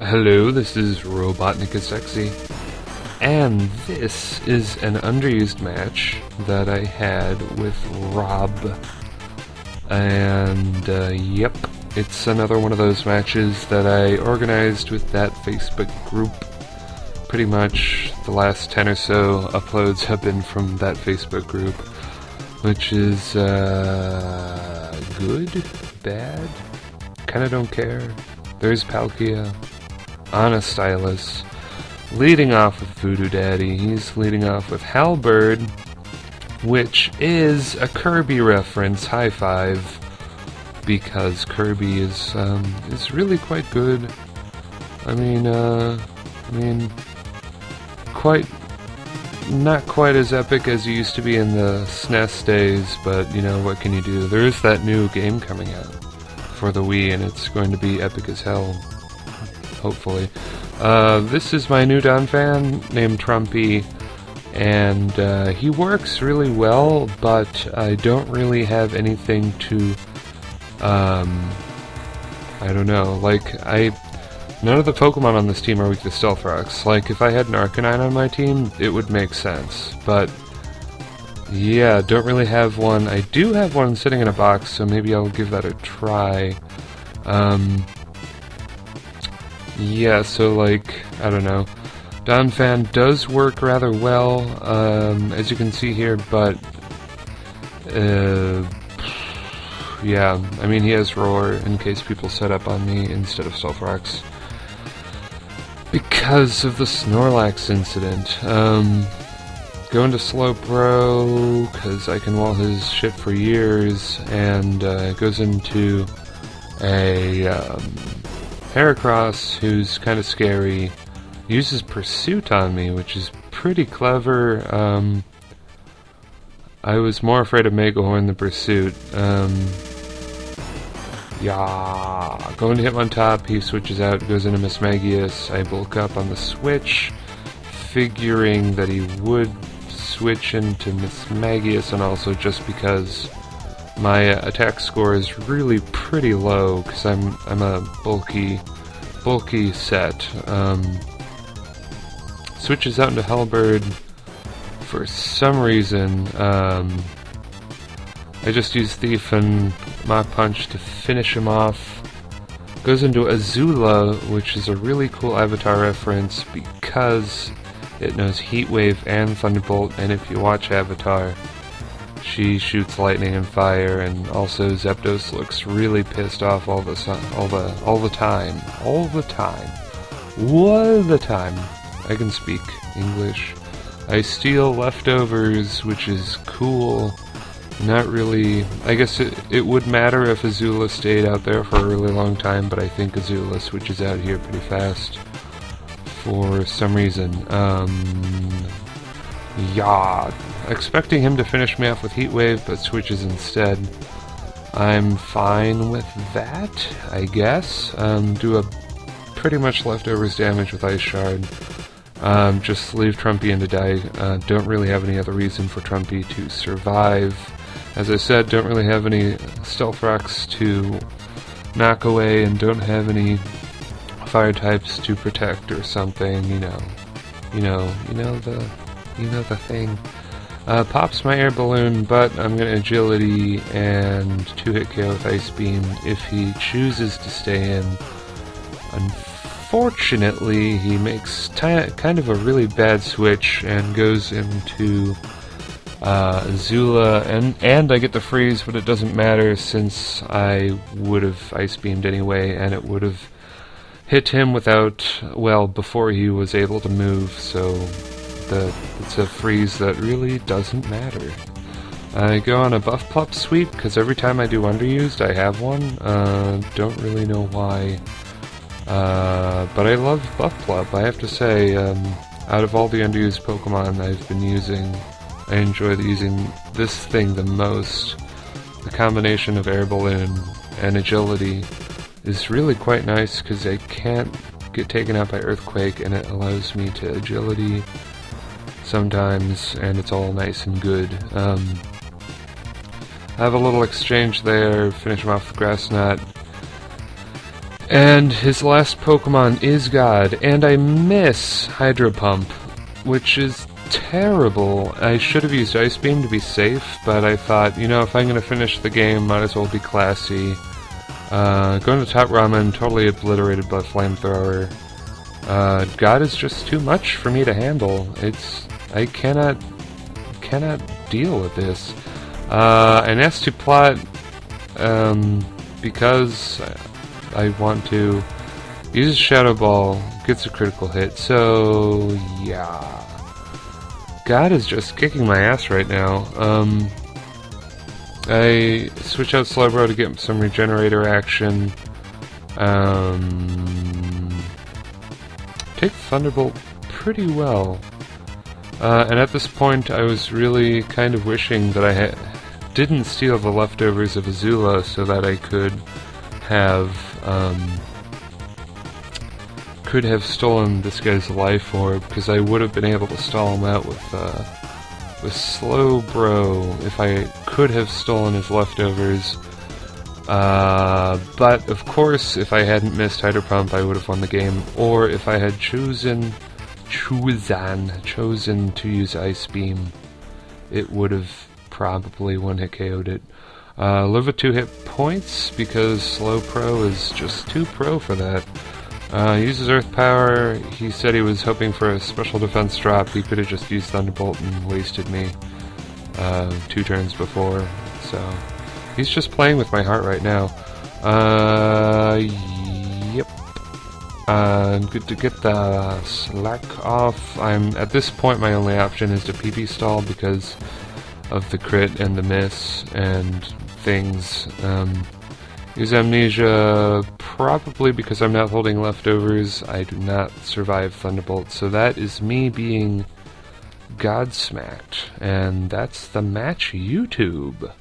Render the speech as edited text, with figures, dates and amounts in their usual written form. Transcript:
Hello, this is RobotnikIsSexy, and this is an underused match that I had with Rob, and yep, it's another one of those matches that I organized with that Facebook group. Pretty much the last 10 or so uploads have been from that Facebook group, which is good, bad, kinda don't care. There's Palkia, Anna Stylus, leading off with Voodoo Daddy. He's leading off with Halberd, which is a Kirby reference. High five, because Kirby is really quite good. I mean, not quite as epic as he used to be in the SNES days, but you know, what can you do? There is that new game coming out for the Wii, and it's going to be epic as hell, hopefully. This is my new Don fan named Trumpy, and he works really well, but I don't really have anything to, I don't know, none of the Pokemon on this team are weak to Stealth Rocks. Like, if I had an Arcanine on my team, it would make sense, but yeah, don't really have one. I do have one sitting in a box, so maybe I'll give that a try. Yeah, so like, I don't know. Donphan does work rather well, as you can see here, but yeah, I mean, he has Roar in case people set up on me instead of Stealth Rocks because of the Snorlax incident. Going to Slowbro, because I can wall his shit for years, and goes into a Heracross, who's kind of scary, uses Pursuit on me, which is pretty clever. I was more afraid of Megahorn than Pursuit. Yeah, going to Hitmontop, he switches out, goes into Mismagius. I bulk up on the switch, figuring that he would switch into Mismagius, and also just because my attack score is really pretty low, because I'm a bulky set. Switches out into Halberd. For some reason, I just use Thief and Mach Punch to finish him off. Goes into Azula, which is a really cool Avatar reference because it knows Heat Wave and Thunderbolt, and if you watch Avatar, she shoots lightning and fire, and also Zapdos looks really pissed off all the time. I can speak English. I steal Leftovers, which is cool. Not really. I guess it would matter if Azula stayed out there for a really long time, but I think Azula switches out here pretty fast for some reason. Yeah, expecting him to finish me off with Heat Wave, but switches instead. I'm fine with that, I guess. Do a pretty much Leftovers damage with Ice Shard. Just leave Trumpy in to die. Don't really have any other reason for Trumpy to survive. As I said, don't really have any Stealth Rocks to knock away, and don't have any fire types to protect or something, you know the thing. Pops my air balloon, but I'm gonna agility and 2-hit KO with Ice Beam if he chooses to stay in. Unfortunately, he makes kind of a really bad switch and goes into Azula, and I get the freeze, but it doesn't matter since I would have Ice Beamed anyway, and it would have hit him before he was able to move, so it's a freeze that really doesn't matter. I go on a Buff Plup sweep, because every time I do Underused, I have one. Don't really know why. But I love Buff Plup, I have to say. Out of all the Underused Pokemon I've been using, I enjoy using this thing the most. The combination of Air Balloon and Agility is really quite nice, because I can't get taken out by Earthquake, and it allows me to Agility sometimes, and it's all nice and good. Have a little exchange there, finish him off with Grass Knot. And his last Pokemon is God, and I miss Hydro Pump, which is terrible. I should have used Ice Beam to be safe, but I thought, you know, if I'm going to finish the game, might as well be classy. Going to Top Ramen, totally obliterated by Flamethrower. God is just too much for me to handle. I cannot deal with this. And as to plot, because I want to use Shadow Ball, gets a critical hit, so yeah. God is just kicking my ass right now. I switch out Slowbro to get some Regenerator action. Take Thunderbolt pretty well. And at this point I was really kind of wishing that I didn't steal the leftovers of Azula so that I could have stolen this guy's life orb, because I would have been able to stall him out with Slowbro if I could have stolen his leftovers. But of course, if I hadn't missed Hydro Pump, I would have won the game. Or if I had chosen to use Ice Beam, it would have probably one-hit KO'd it. Live with 2 hit points, because Slow Pro is just too pro for that. Uses Earth Power. He said he was hoping for a special defense drop. He could have just used Thunderbolt and wasted me 2 turns before. So he's just playing with my heart right now. Yep. Good to get the slack off. At this point, my only option is to PP stall because of the crit and the miss and things. Use Amnesia, probably because I'm not holding leftovers. I do not survive Thunderbolt, so that is me being godsmacked. And that's the match, YouTube.